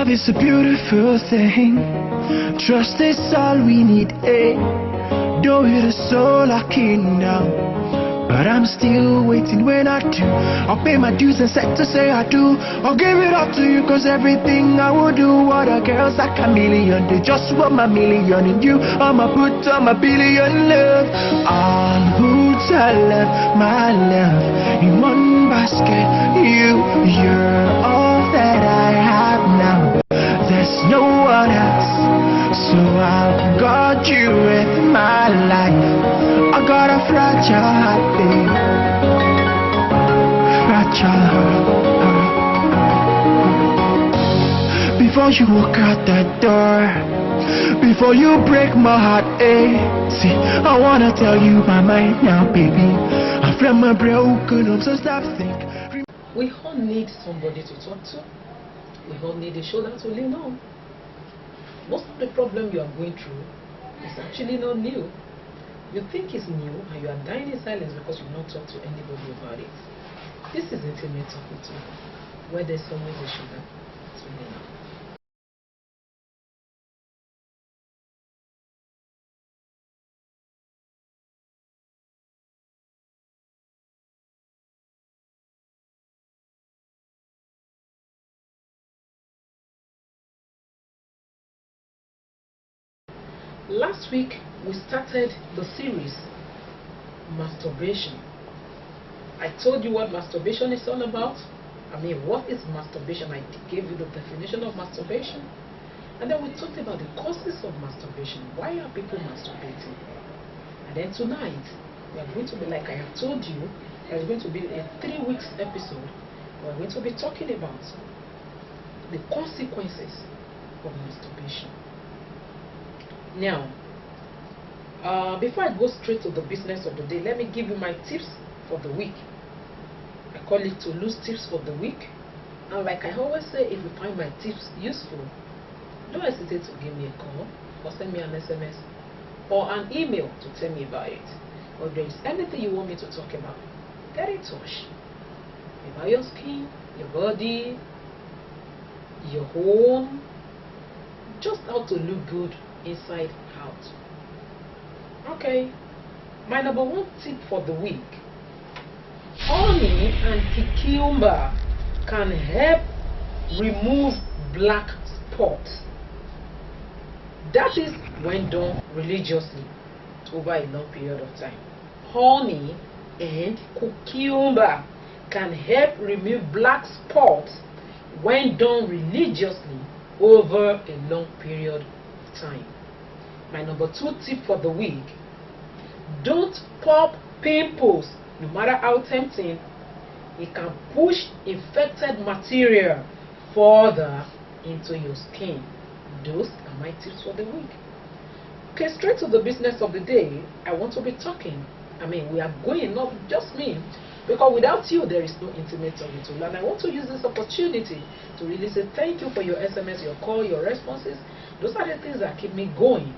Love is a beautiful thing. Trust is all we need, eh? Though it is so lucky now, but I'm still waiting. When I do, I'll pay my dues and set to say I do. I'll give it up to you, cause everything I will do. What a girl's like a million. They just want my million in you. I'ma put on my billion love. I'll put my love in one basket. You're all that I have now. There's no one else, so I'll guard you with my life. I got a fragile heart, babe. Fragile heart. Before you walk out that door, before you break my heart, eh? See, I wanna tell you my mind now, baby. I'm from my broken, so stop thinking. We all need somebody to talk to. We all need a shoulder to lean on. Most of the problem you are going through is actually not new. You think it's new and you are dying in silence because you've not talked to anybody about it. This is intimate talking to, where there's always a shoulder to lean on. Last week, we started the series, Masturbation. I told you what masturbation is all about. I mean, what is masturbation? I gave you the definition of masturbation. And then we talked about the causes of masturbation. Why are people masturbating? And then tonight, we are going to be, like I have told you, there's going to be a 3 weeks episode. We're going to be talking about the consequences of masturbation. Now, before I go straight to the business of the day, let me give you my tips for the week. I call it to lose tips for the week. And like I always say, if you find my tips useful, don't hesitate to give me a call or send me an SMS or an email to tell me about it. Or if there is anything you want me to talk about, get in touch. About your skin, your body, your home, just how to look good inside out. Okay, my number one tip for the week: honey and cucumber can help remove black spots. That is when done religiously over a long period of time. Honey and cucumber can help remove black spots when done religiously over a long period of time. My number two tip for the week: don't pop pimples. No matter how tempting, it can push infected material further into your skin. Those are my tips for the week. Okay, straight to the business of the day. I want to be talking. We are going, not just me, because without you there is no intimate talking to. And I want to use this opportunity to really say thank you for your SMS, your call, your responses. Those are the things that keep me going.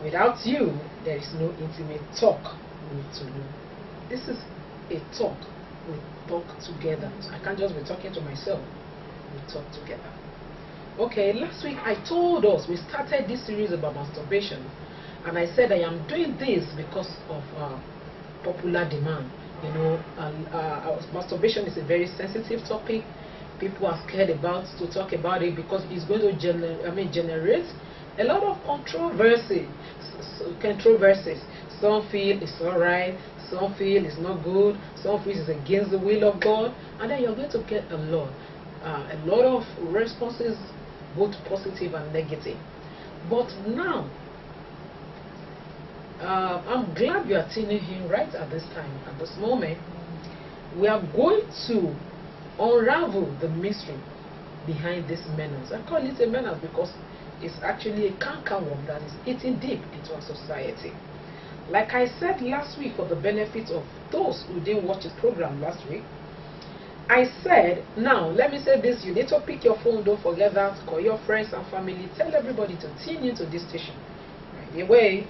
Without you, there is no intimate talk with Tolu. This is a talk. We talk together. So I can't just be talking to myself. We talk together. Okay, last week I told us we started this series about masturbation, and I said I am doing this because of popular demand. You know, masturbation is a very sensitive topic. People are scared to talk about it because it's going to generate a lot of controversies. Some feel it's alright, some feel it's not good, some feel it's against the will of God, and then you're going to get a lot of responses, both positive and negative. But now, I'm glad you are tuning in right at this time, at this moment. We are going to unravel the mystery behind this menace. I call it a menace because it's actually a cankerworm that is eating deep into our society. Like I said last week, for the benefit of those who didn't watch the program last week, I said, now let me say this: you need to pick your phone, don't forget that, call your friends and family, tell everybody to tune into this station right away.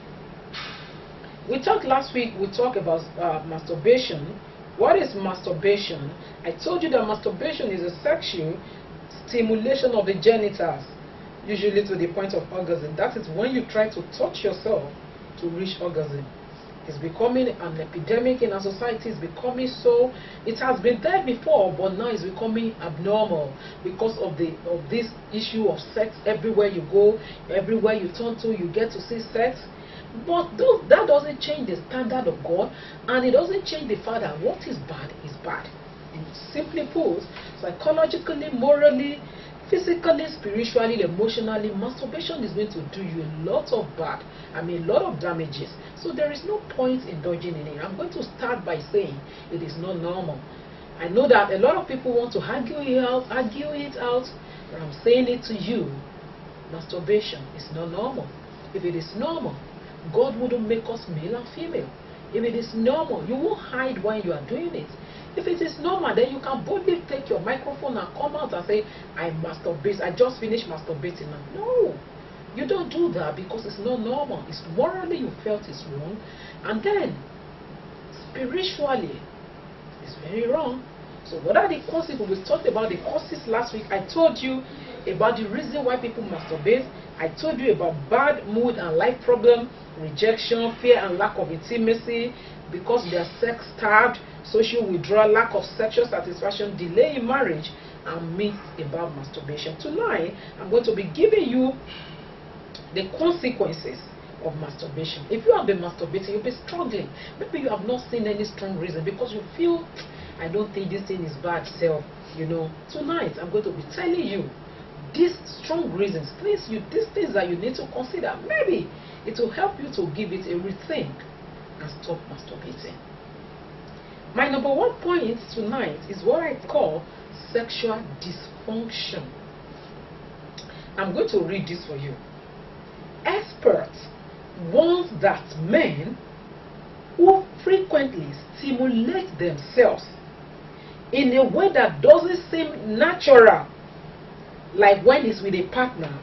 We talked last week, we talked about masturbation. What is masturbation? I told you that masturbation is a sexual stimulation of the genitals, usually to the point of orgasm. That is when you try to touch yourself to reach orgasm. It's becoming an epidemic in our society. It's becoming so. It has been there before, but now it's becoming abnormal because of this issue of sex. Everywhere you go, everywhere you turn to, you get to see sex. But that doesn't change the standard of God, and it doesn't change the fact that what is bad is bad. And simply put, psychologically, morally, physically, spiritually, emotionally, masturbation is going to do you a lot of bad. A lot of damages. So there is no point in indulging in it. I'm going to start by saying it is not normal. I know that a lot of people want to argue it out, but I'm saying it to you. Masturbation is not normal. If it is normal, God wouldn't make us male and female. If it is normal, you won't hide when you are doing it. If it is normal, then you can boldly take your microphone and come out and say, I masturbate. I just finished masturbating now. No, you don't do that because it's not normal. It's morally you felt it's wrong. And then, spiritually, it's very wrong. So what are the causes? We talked about the causes last week. I told you about the reason why people masturbate. I told you about bad mood and life problem, rejection, fear and lack of intimacy, because they are sex-starved, social withdrawal, lack of sexual satisfaction, delay in marriage, and myths about masturbation. Tonight, I'm going to be giving you the consequences of masturbation. If you have been masturbating, you'll be struggling. Maybe you have not seen any strong reason because you feel, I don't think this thing is bad, self. Tonight, I'm going to be telling you these strong reasons, these things that you need to consider. Maybe it will help you to give it a rethink and stop masturbating. My number one point tonight is what I call sexual dysfunction. I'm going to read this for you. Experts warn that men who frequently stimulate themselves in a way that doesn't seem natural, like when it's with a partner,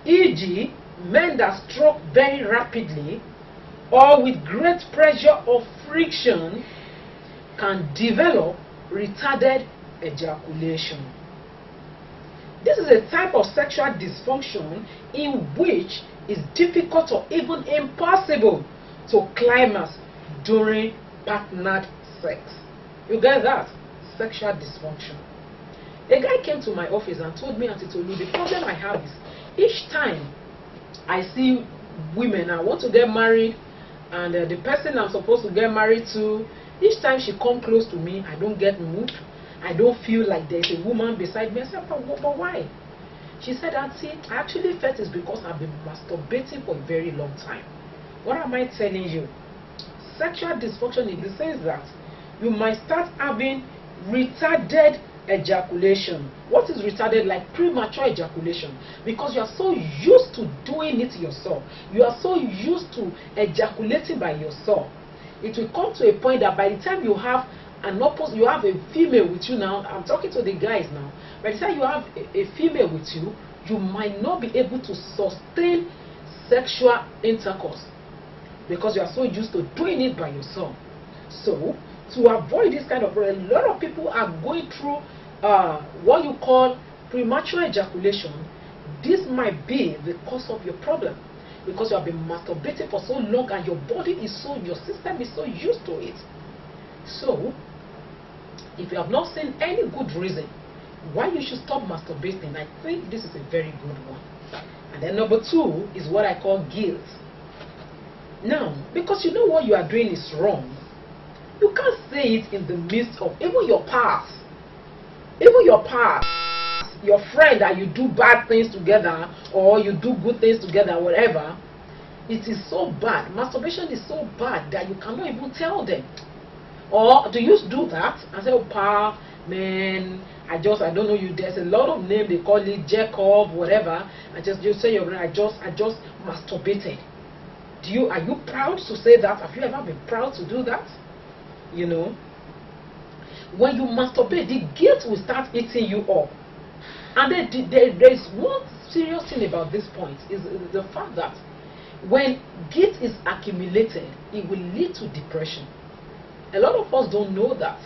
e.g., men that stroke very rapidly or with great pressure or friction, can develop retarded ejaculation. This is a type of sexual dysfunction in which it's difficult or even impossible to climax during partnered sex. You get that? Sexual dysfunction. A guy came to my office and told me, Auntie Tolu, the problem I have is each time I see women, I want to get married, and the person I'm supposed to get married to, each time she comes close to me, I don't get moved. I don't feel like there's a woman beside me. I said, but why? She said, Auntie, I actually felt it's because I've been masturbating for a very long time. What am I telling you? Sexual dysfunction in the sense that you might start having retarded ejaculation. What is retarded? Like premature ejaculation, because you are so used to doing it yourself. You are so used to ejaculating by yourself. It will come to a point that by the time you have you have a female with you now. I'm talking to the guys now. By the time you have a female with you, you might not be able to sustain sexual intercourse because you are so used to doing it by yourself. So to avoid this kind of problem, a lot of people are going through what you call premature ejaculation. This might be the cause of your problem because you have been masturbating for so long and your system is so used to it. So if you have not seen any good reason why you should stop masturbating, I think this is a very good one. And then number two is what I call guilt. Now, because you know what you are doing is wrong, you can't say it in the midst of even your past, your friend that you do bad things together or you do good things together, whatever. It is so bad. Masturbation is so bad that you cannot even tell them. Or do you do that and say, oh, pa, man, I don't know you. There's a lot of names they call it, Jacob, whatever. You say I just masturbated. Are you proud to say that? Have you ever been proud to do that? You know, when you masturbate, the guilt will start eating you up. And then there is one serious thing about this point is the fact that when guilt is accumulated, it will lead to depression. A lot of us don't know that.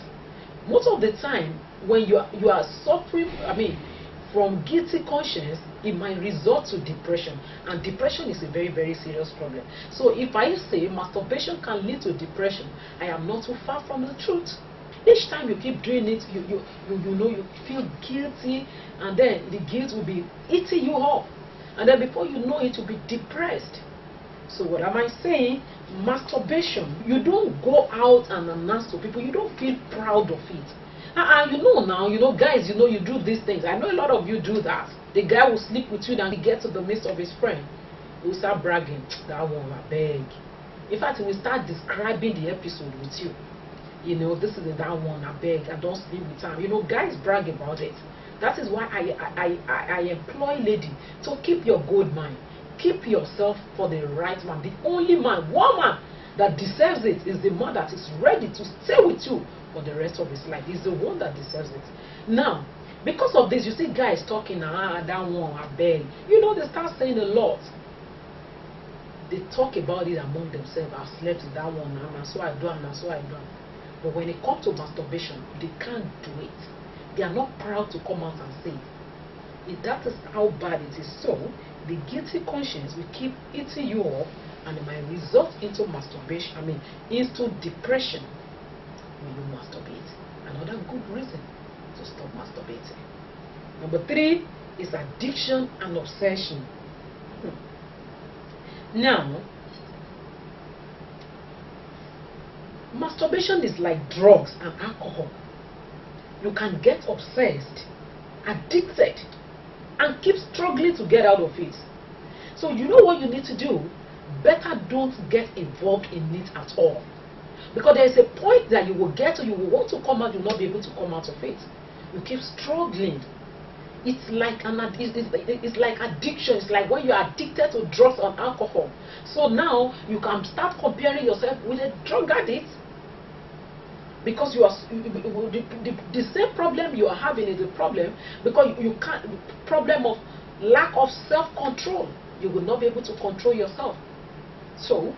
Most of the time, when you are suffering, from guilty conscience, it might result to depression, and depression is a very, very serious problem. So if I say masturbation can lead to depression, I am not too far from the truth. Each time you keep doing it, you know, you feel guilty, and then the guilt will be eating you up, and then before you know it, you'll be depressed. So what am I saying? Masturbation, you don't go out and announce to people, you don't feel proud of it. You know now, you know, guys, you know, you do these things. I know a lot of you do that. The guy will sleep with you, and he gets to the midst of his friend, he will start bragging. That one, I beg. In fact, he will start describing the episode with you. You know, this is that one, I beg, I don't sleep with him. You know, guys brag about it. That is why I employ lady to keep your good mind. Keep yourself for the right man. The only man, one man that deserves it is the man that is ready to stay with you for the rest of his life. He's the one that deserves it. Now, because of this, you see guys talking, that one, I beg. You know, they start saying a lot. They talk about it among themselves. I slept with that one, and so I do, and so I do. But when it comes to masturbation, they can't do it. They are not proud to come out and say it. That is how bad it is. So, the guilty conscience will keep eating you up, and it might result into masturbation, into depression when you masturbate. Another good reason to stop masturbating. Number 3 is addiction and obsession. Now, masturbation is like drugs and alcohol. You can get obsessed, addicted, and keep struggling to get out of it. So you know what you need to do? Better don't get involved in it at all. Because there is a point that you will get to, you will want to come out, you will not be able to come out of it. You keep struggling. It's like it's like addiction. It's like when you are addicted to drugs and alcohol. So now you can start comparing yourself with a drug addict, because you are the same problem you are having is a problem, because you can't, problem of lack of self-control. You will not be able to control yourself. So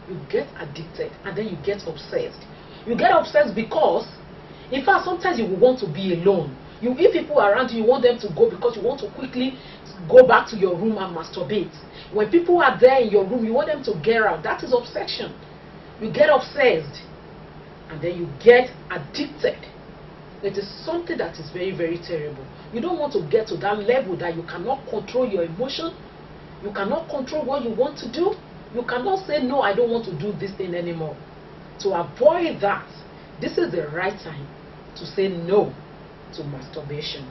you get addicted, and then you get obsessed. You get obsessed because, in fact, sometimes you will want to be alone. If people are around you, you want them to go because you want to quickly go back to your room and masturbate. When people are there in your room, you want them to get out. That is obsession. You get obsessed, and then you get addicted. It is something that is very, very terrible. You don't want to get to that level that you cannot control your emotion. You cannot control what you want to do. You cannot say, no, I don't want to do this thing anymore. To avoid that, this is the right time to say no to masturbation.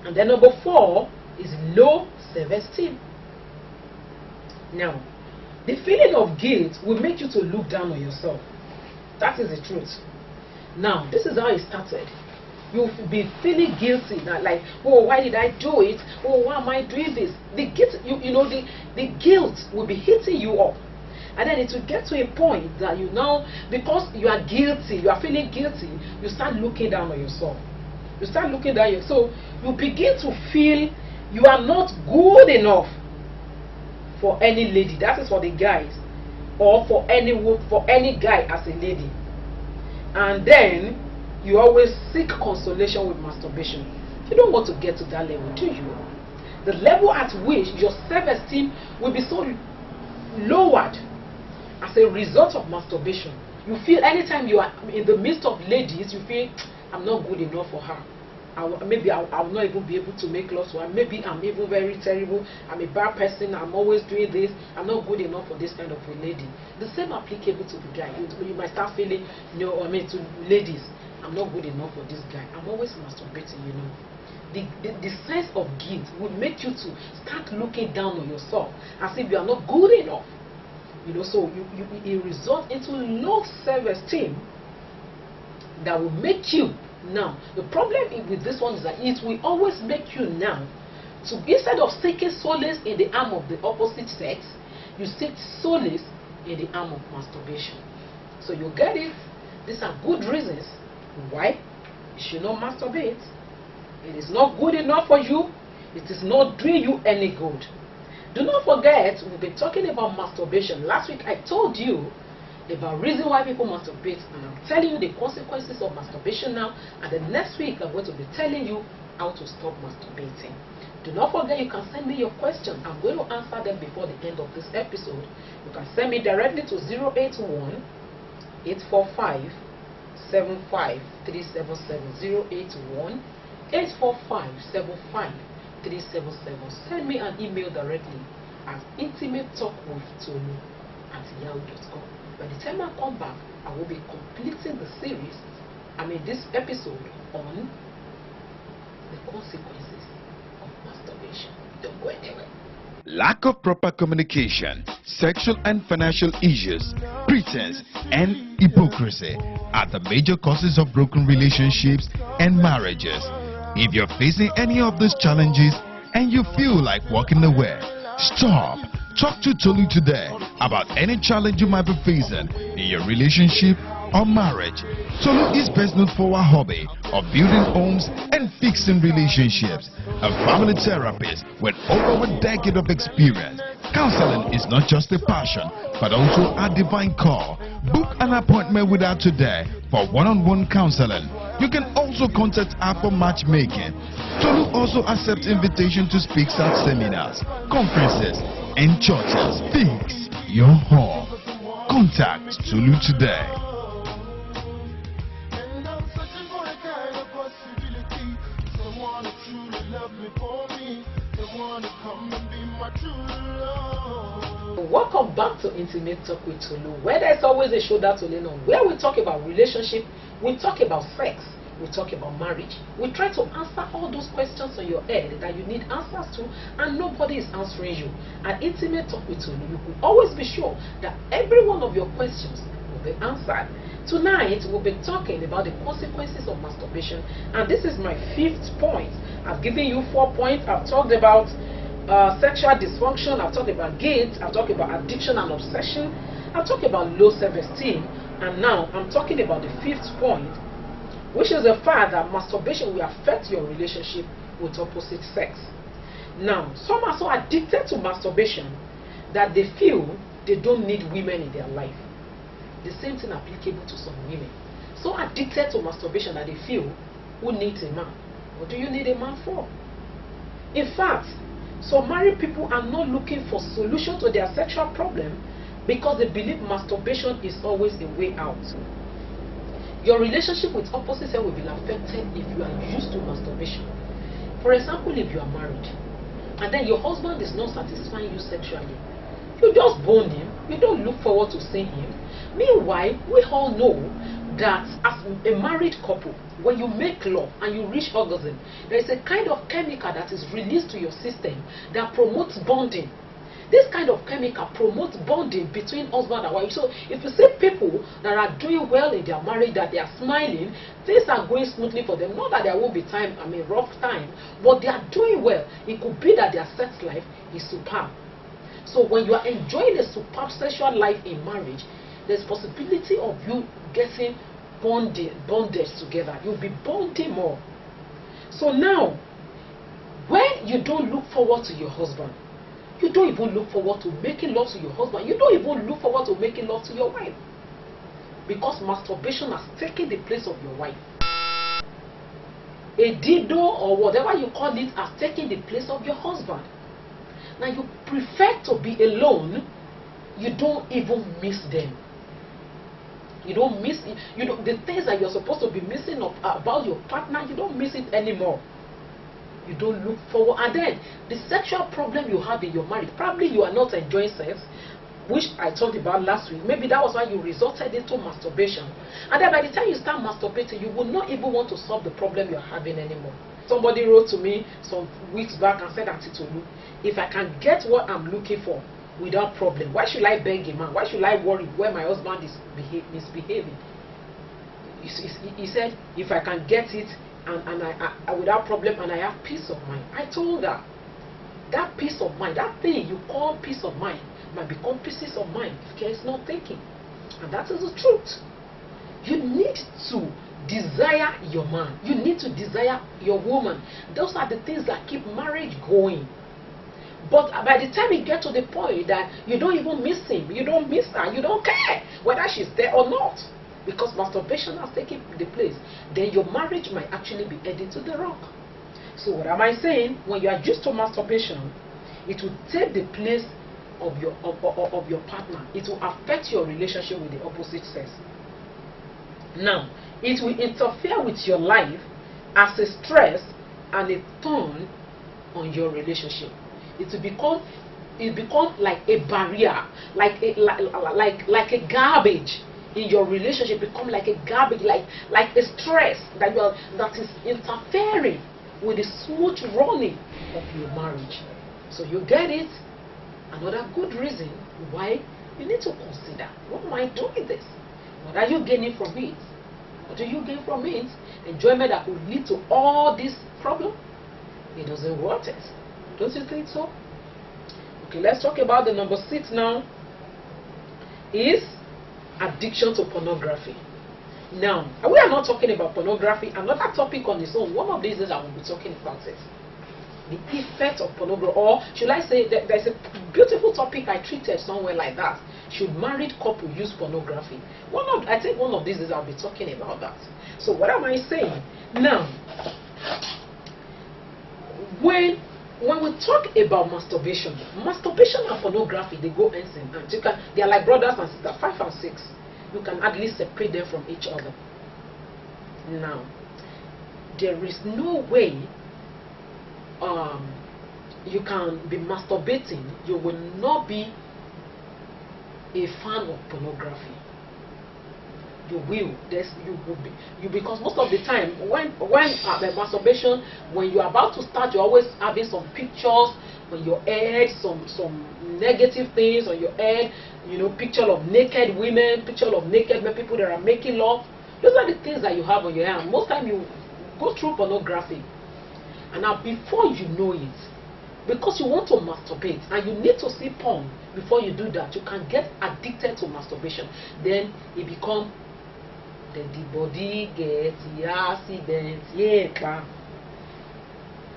And then number 4 is low self-esteem. Now, the feeling of guilt will make you to look down on yourself. That is the truth. Now, this is how it started. You'll be feeling guilty, like, oh, why did I do it? Oh, why am I doing this? The guilt, the guilt will be hitting you up. And then it will get to a point that you now, because you are guilty, you are feeling guilty, you start looking down on yourself. You start looking down, so you begin to feel you are not good enough for any lady. That is for the guys, or for any guy as a lady. And then you always seek consolation with masturbation. You don't want to get to that level, do you? The level at which your self-esteem will be so lowered as a result of masturbation. You feel anytime you are in the midst of ladies, you feel, I'm not good enough for her. Maybe I'll not even be able to make love to her. Maybe I'm even very terrible. I'm a bad person. I'm always doing this. I'm not good enough for this kind of a lady. The same applicable to the guy. You might start feeling, to ladies, I'm not good enough for this guy. I'm always masturbating, The sense of guilt will make you to start looking down on yourself as if you are not good enough. So it results into low self-esteem that will make you. Now, the problem with this one is that it will always make you now to, instead of seeking solace in the arm of the opposite sex, you seek solace in the arm of masturbation. So you get it. These are good reasons why you should not masturbate. It is not good enough for you. It is not doing you any good. Do not forget, we've been talking about masturbation. Last week I told you about reason why people masturbate, and I'm telling you the consequences of masturbation now, and the next week I'm going to be telling you how to stop masturbating. Do not forget you can send me your questions. I'm going to answer them before the end of this episode. You can send me directly to 081 845 75377 081 845 75377. Send me an email directly at intimatetalkwithtolu@yahoo.com. By the time I come back, I will be completing the series, this episode on the consequences of masturbation. Don't go anywhere. Lack of proper communication, sexual and financial issues, pretense, and hypocrisy are the major causes of broken relationships and marriages. If you're facing any of these challenges and you feel like walking away, stop. Talk to Tolu today about any challenge you might be facing in your relationship or marriage. Tolu is best known for her hobby of building homes and fixing relationships. A family therapist with over a decade of experience. Counseling is not just a passion, but also a divine call. Book an appointment with her today for one-on-one counseling. You can also contact her for matchmaking. Tolu also accepts invitations to speak at seminars, conferences, and churches. Fix your home. Contact Tolu today. Welcome back to Intimate Talk with Tolu, where there's always a shoulder to lean on, where we talk about relationship, we talk about sex, we talk about marriage. We try to answer all those questions on your head that you need answers to, and nobody is answering you. At Intimate Talk with Tolu, you will always be sure that every one of your questions will be answered. Tonight, we'll be talking about the consequences of masturbation, and this is my 5th point. I've given you 4 points. I've talked about sexual dysfunction, I've talked about guilt, I've talked about addiction and obsession, I've talked about low self-esteem, and now I'm talking about the 5th point, which is the fact that masturbation will affect your relationship with opposite sex. Now, some are so addicted to masturbation that they feel they don't need women in their life. The same thing applicable to some women. So addicted to masturbation that they feel, who needs a man? What do you need a man for? In fact, some married people are not looking for solution to their sexual problem because they believe masturbation is always the way out. Your relationship with opposite sex will be affected if you are used to masturbation. For example, if you are married and then your husband is not satisfying you sexually, you just bone him, you don't look forward to seeing him. Meanwhile, we all know that as a married couple, when you make love and you reach orgasm, there is a kind of chemical that is released to your system that promotes bonding. This kind of chemical promotes bonding between husband and wife. So if you see people that are doing well in their marriage, that they are smiling, things are going smoothly for them. Not that there won't be time, rough time, but they are doing well. It could be that their sex life is superb. So when you are enjoying a superb sexual life in marriage, there's possibility of you getting bonded together. You'll be bonding more. So now, when you don't look forward to your husband, you don't even look forward to making love to your husband, you don't even look forward to making love to your wife, because masturbation has taken the place of your wife. A dildo or whatever you call it has taken the place of your husband. Now you prefer to be alone. You don't even miss them. You don't miss it. The things that you're supposed to be missing about your partner, you don't miss it anymore. You don't look forward. And then the sexual problem you have in your marriage, probably you are not enjoying sex, which I talked about last week. Maybe that was why you resorted into masturbation. And then by the time you start masturbating, you will not even want to solve the problem you're having anymore. Somebody wrote to me some weeks back and said, Auntie Tolu, if I can get what I'm looking for without problem, why should I beg a man? Why should I worry when my husband is misbehaving? He said, if I can get it and I without problem and I have peace of mind. I told her, that peace of mind, that thing you call peace of mind, might become pieces of mind if care is not taken. And that is the truth. You need to desire your man. You need to desire your woman. Those are the things that keep marriage going. But by the time you get to the point that you don't even miss him, you don't miss her, you don't care whether she's there or not, because masturbation has taken the place, then your marriage might actually be heading to the rock. So what am I saying? When you are used to masturbation, it will take the place of your partner. It will affect your relationship with the opposite sex. Now, it will interfere with your life as a stress and a turn on your relationship. It become like a barrier, like a garbage in your relationship. Become like a garbage, like a stress that is interfering with the smooth running of your marriage. So you get it? Another good reason why you need to consider, what am I doing this? What are you gaining from it? What do you gain from it? Enjoyment that could lead to all this problem? It doesn't worth it. Don't you think so? Okay, let's talk about the number 6 now. Is addiction to pornography. Now, we are not talking about pornography. Another topic on its own. One of these days I will be talking about it. The effect of pornography, or should I say that there's a beautiful topic I treated somewhere like that. Should married couple use pornography? I think one of these days I'll be talking about that. So what am I saying? Now, when we talk about masturbation and pornography, they go hand in hand. They are like brothers and sisters, 5 and 6. You can hardly separate them from each other. Now, there is no way you can be masturbating, you will not be a fan of pornography. You will. Because most of the time when the masturbation, when you're about to start, you're always having some pictures on your head, some negative things on your head, picture of naked women, picture of naked men, people that are making love. Those are the things that you have on your hand. Most time you go through pornography. And now before you know it, because you want to masturbate and you need to see porn before you do that, you can get addicted to masturbation. Then it becomes the body gets the accident,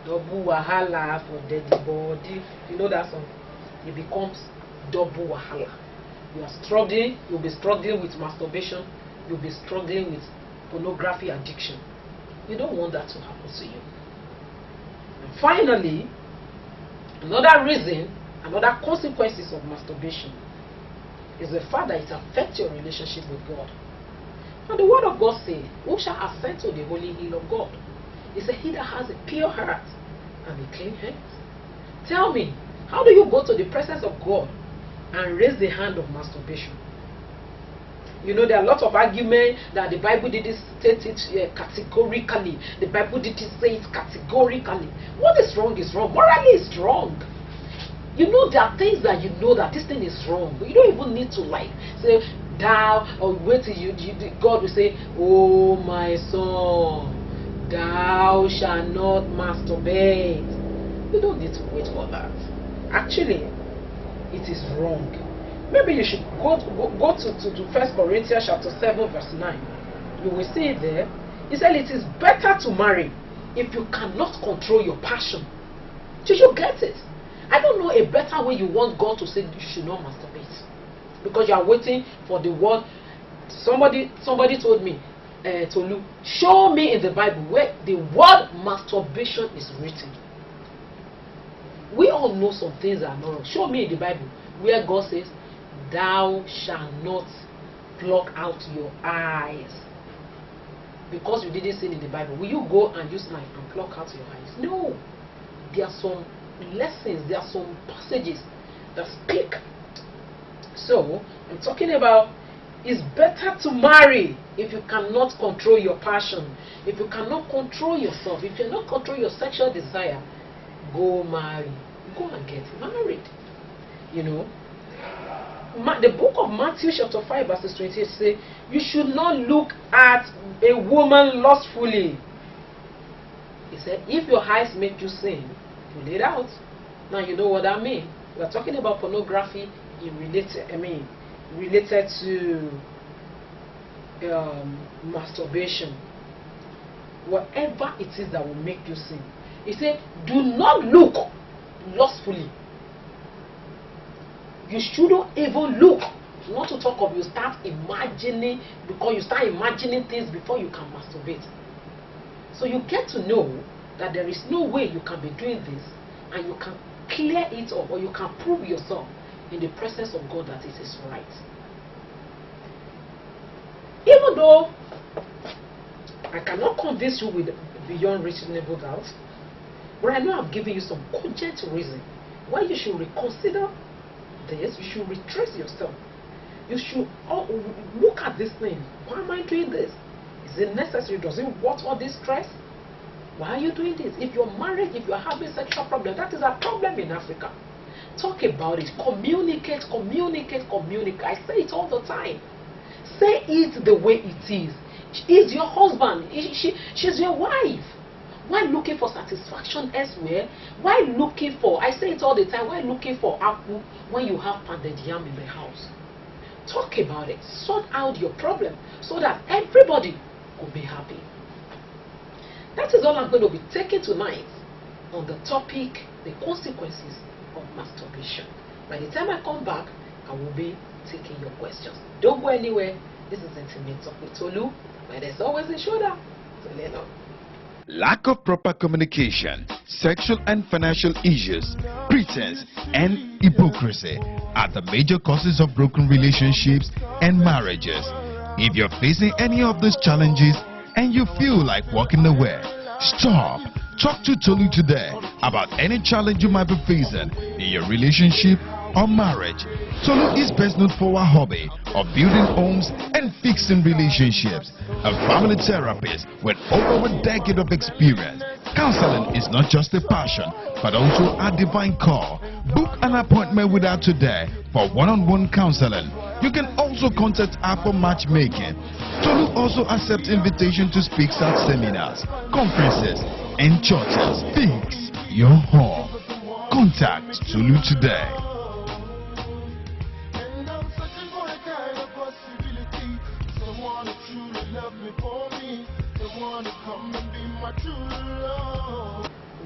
double wahala for the body. You know that song? It becomes double wahala. You are struggling, you'll be struggling with masturbation, you'll be struggling with pornography addiction. You don't want that to happen to you. And finally, another reason, another consequences of masturbation is the fact that it affects your relationship with God. And the word of God says, who shall ascend to the holy hill of God? He said, he that has a pure heart and a clean hands. Tell me, how do you go to the presence of God and raise the hand of masturbation? There are a lot of arguments that the Bible didn't state it categorically. The Bible didn't say it categorically. What is wrong is wrong. Morally it's wrong. There are things that that this thing is wrong. But you don't even need to say thou, or wait till God will say, oh my son, thou shalt not masturbate. You don't need to wait for that. Actually, it is wrong. Maybe you should go to 1 Corinthians chapter 7 verse 9. You will see it there. He said it is better to marry if you cannot control your passion. Did you get it? I don't know a better way you want God to say you should not masturbate. Because you are waiting for the word. Somebody told me, Tolu, show me in the Bible where the word masturbation is written. We all know some things are not wrong. Show me in the Bible where God says, thou shalt not pluck out your eyes. Because you didn't see it in the Bible, will you go and use knife and pluck out your eyes? No. There are some lessons, there are some passages that speak. So, I'm talking about, it's better to marry if you cannot control your passion. If you cannot control yourself, if you cannot control your sexual desire, go marry. Go and get married. The book of Matthew chapter 5 verses 28 says, you should not look at a woman lustfully. He said, if your eyes make you sin, pull it out. Now you know what that means. We are talking about pornography related to masturbation. Whatever it is that will make you sin. He said, do not look lustfully. You shouldn't even look. Not to talk of you start imagining, because you start imagining things before you can masturbate. So you get to know that there is no way you can be doing this and you can clear it up, or you can prove yourself in the presence of God that it is right. Even though I cannot convince you with beyond reasonable doubt, but I know I've given you some cogent reason why you should reconsider this. You should retrace yourself. You should look at this thing. Why am I doing this? Is it necessary? Does it worth all this stress? Why are you doing this? If you're married, if you're having sexual problem, that is a problem in Africa. Talk about it. Communicate, communicate, communicate. I say it all the time. Say it the way it is. He's your husband. She's your wife. Why looking for satisfaction elsewhere? Why looking for, I say it all the time, why looking for apple when you have pounded yam in the house? Talk about it. Sort out your problem so that everybody will be happy. That is all I'm going to be taking tonight on the topic, the consequences of masturbation. By the time I come back, I will be taking your questions. Don't go anywhere. This is Intimate Talk with Tolu, where there's always a shoulder to lean on. Lack of proper communication, sexual and financial issues, pretense, and hypocrisy are the major causes of broken relationships and marriages. If you're facing any of these challenges and you feel like walking away, stop. Talk to Tolu today about any challenge you might be facing in your relationship or marriage. Tolu is best known for her hobby of building homes and fixing relationships. A family therapist with over a decade of experience. Counseling is not just a passion, but also a divine call. Book an appointment with her today for one-on-one counseling. You can also contact her for matchmaking. Tolu also accepts invitation to speak at seminars, conferences, and churches. Fix your home. Contact Tolu today.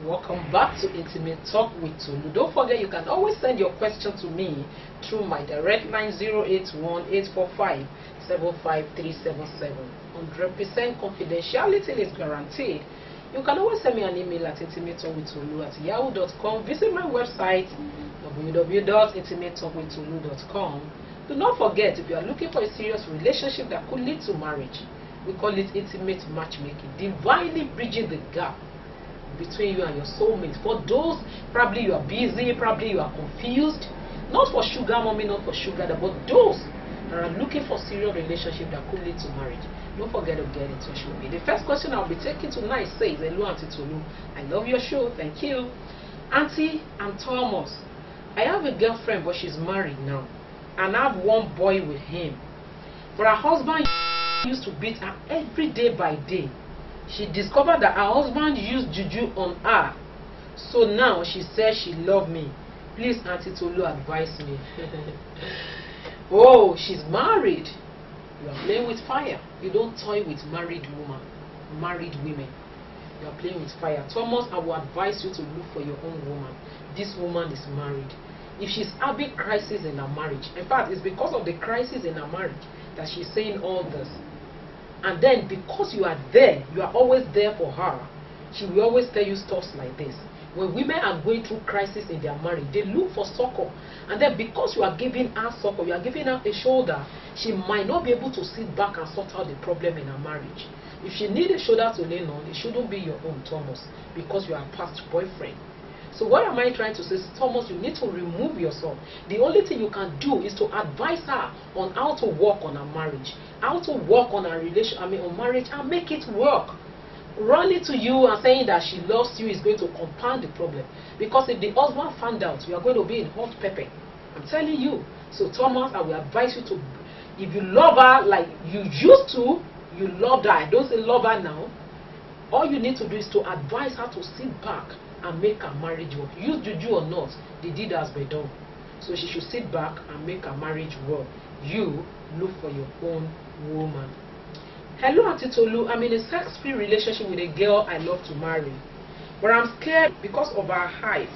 Welcome back to Intimate Talk with Tolu. Don't forget, you can always send your question to me through my direct line 081-845-75377. 100% confidentiality is guaranteed. You can always send me an email at intimatetalkwithtolu@yahoo.com. Visit my website www.intimatetalkwithtolu.com. Do not forget, if you are looking for a serious relationship that could lead to marriage, we call it intimate matchmaking, divinely bridging the gap between you and your soulmate. For those, probably you are busy, probably you are confused, not for sugar mommy, not for sugar daddy, but those that are looking for serious relationship that could lead to marriage, don't forget to get in touch with me. The first question I'll be taking tonight says, hello Auntie Tolu, I love your show, thank you. Auntie, I'm Thomas. I have a girlfriend, but she's married now, and I have one boy with him. But her husband used to beat her every day by day. She discovered that her husband used juju on her. So now she says she loves me. Please, Auntie Tolu, advise me. Oh, she's married. You are playing with fire. You don't toy with married women. You are playing with fire. Thomas, I will advise you to look for your own woman. This woman is married. If she's having crisis in her marriage, in fact, it's because of the crisis in her marriage that she's saying all this. And then because you are there, you are always there for her, she will always tell you stuff like this. When women are going through crisis in their marriage, they look for succor. And then because you are giving her succor, you are giving her a shoulder, she might not be able to sit back and sort out the problem in her marriage. If she needs a shoulder to lean on, it shouldn't be your own, Thomas, because you are a past boyfriend. So what am I trying to say? Thomas, you need to remove yourself. The only thing you can do is to advise her on how to work on her marriage, how to work on her on marriage, and make it work. Running to you and saying that she loves you is going to compound the problem. Because if the husband found out, you are going to be in hot pepper. I'm telling you. So Thomas, I will advise you to, if you love her like you used to, you loved her. I don't say love her now. All you need to do is to advise her to sit back and make her marriage work. Use juju or not, the deed has been done. So she should sit back and make her marriage work. You look for your own woman. Hello Auntie Tolu, I'm in a sex-free relationship with a girl I love to marry, but I'm scared because of her height,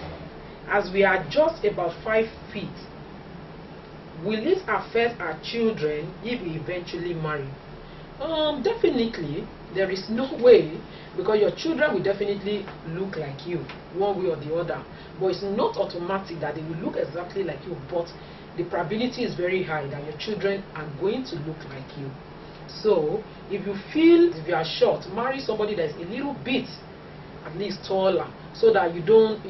as we are just about 5 feet. Will it affect our children if we eventually marry? Definitely. There is no way, because your children will definitely look like you one way or the other, but it's not automatic that they will look exactly like you, but the probability is very high that your children are going to look like you. So if you feel if you are short, marry somebody that is a little bit at least taller, so that you don't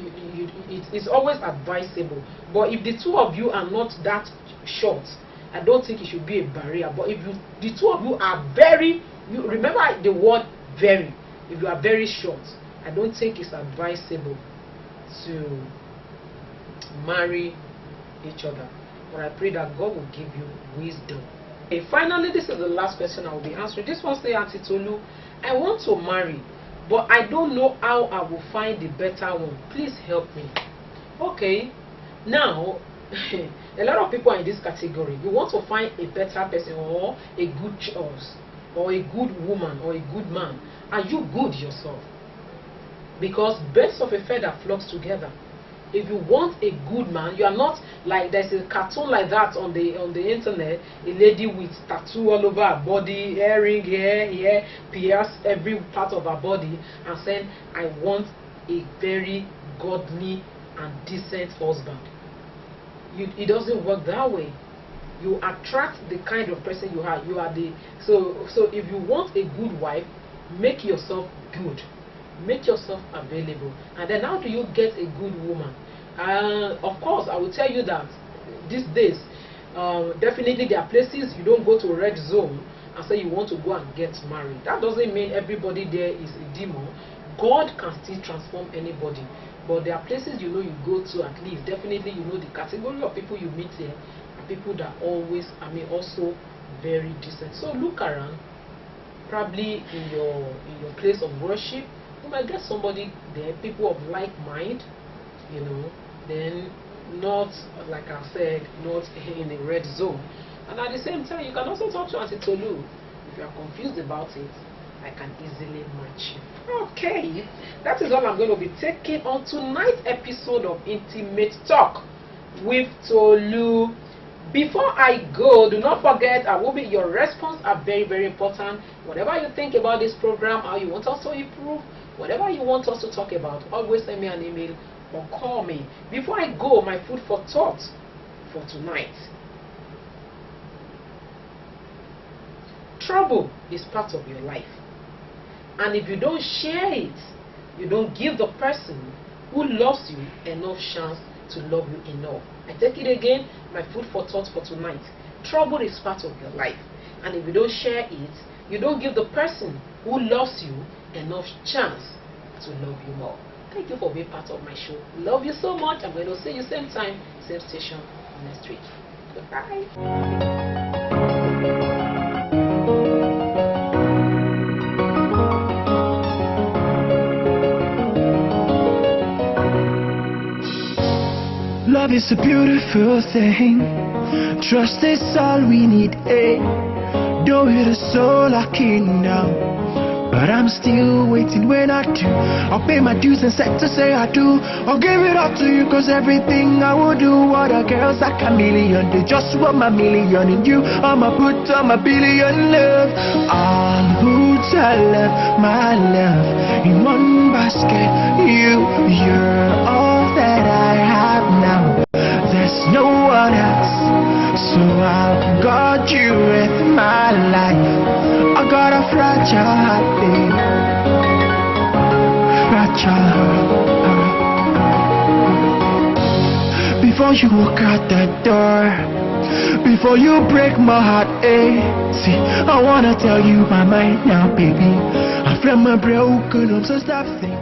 it's always advisable. But if the two of you are not that short, I don't think it should be a barrier. But if the two of you are very, you remember the word very, if you are very short, I don't think it's advisable to marry each other. But I pray that God will give you wisdom. Okay, finally, this is the last question I will be answering. This one says, Auntie Tolu, I want to marry, but I don't know how I will find the better one. Please help me. Okay, now a lot of people are in this category. You want to find a better person, or a good choice, or a good woman, or a good man. Are you good yourself? Because birds of a feather flocks together. If you want a good man, you are not like there's a cartoon like that on the internet, a lady with tattoo all over her body, earring here, pierce every part of her body, and saying, I want a very godly and decent husband. It doesn't work that way. You attract the kind of person you are. You are the so if you want a good wife, make yourself good. Make yourself available. And then how do you get a good woman? Of course, I will tell you that these days, definitely there are places you don't go to a red zone and say you want to go and get married. That doesn't mean everybody there is a demon. God can still transform anybody. But there are places you go to, at least definitely the category of people you meet here are people that always, also very decent. So look around, probably in your place of worship. You might get somebody there, people of like mind, then not, like I said, not in a red zone. And at the same time, you can also talk to Auntie Tolu. If you are confused about it, I can easily match you. Okay, that is all I'm going to be taking on tonight's episode of Intimate Talk with Tolu. Before I go, do not forget, your response are very, very important. Whatever you think about this program, how you want us to improve, whatever you want us to talk about, always send me an email or call me. Before I go, my food for thought for tonight. Trouble is part of your life. And if you don't share it, you don't give the person who loves you enough chance to love you enough. I take it again, my food for thought for tonight. Trouble is part of your life. And if you don't share it, you don't give the person who loves you enough chance to love you more. Thank you for being part of my show. Love you so much. I'm going to see you same time, same station next week. Goodbye. Love is a beautiful thing. Trust is all we need, eh? Though it is so lucky now, but I'm still waiting when I do. I'll pay my dues and set to say I do. I'll give it up to you, cause everything I will do. What a girl's like a million. They just want my million in you. I'ma put on my billion love. I'll put my love in one basket. You're all that I have now. There's no one else, so I'll guard you with my life. I got a fragile heart, babe. Fragile heart. Before you walk out that door, before you break my heart, eh? See, I wanna tell you my mind now, baby. I feel my broken, I'm so stop think.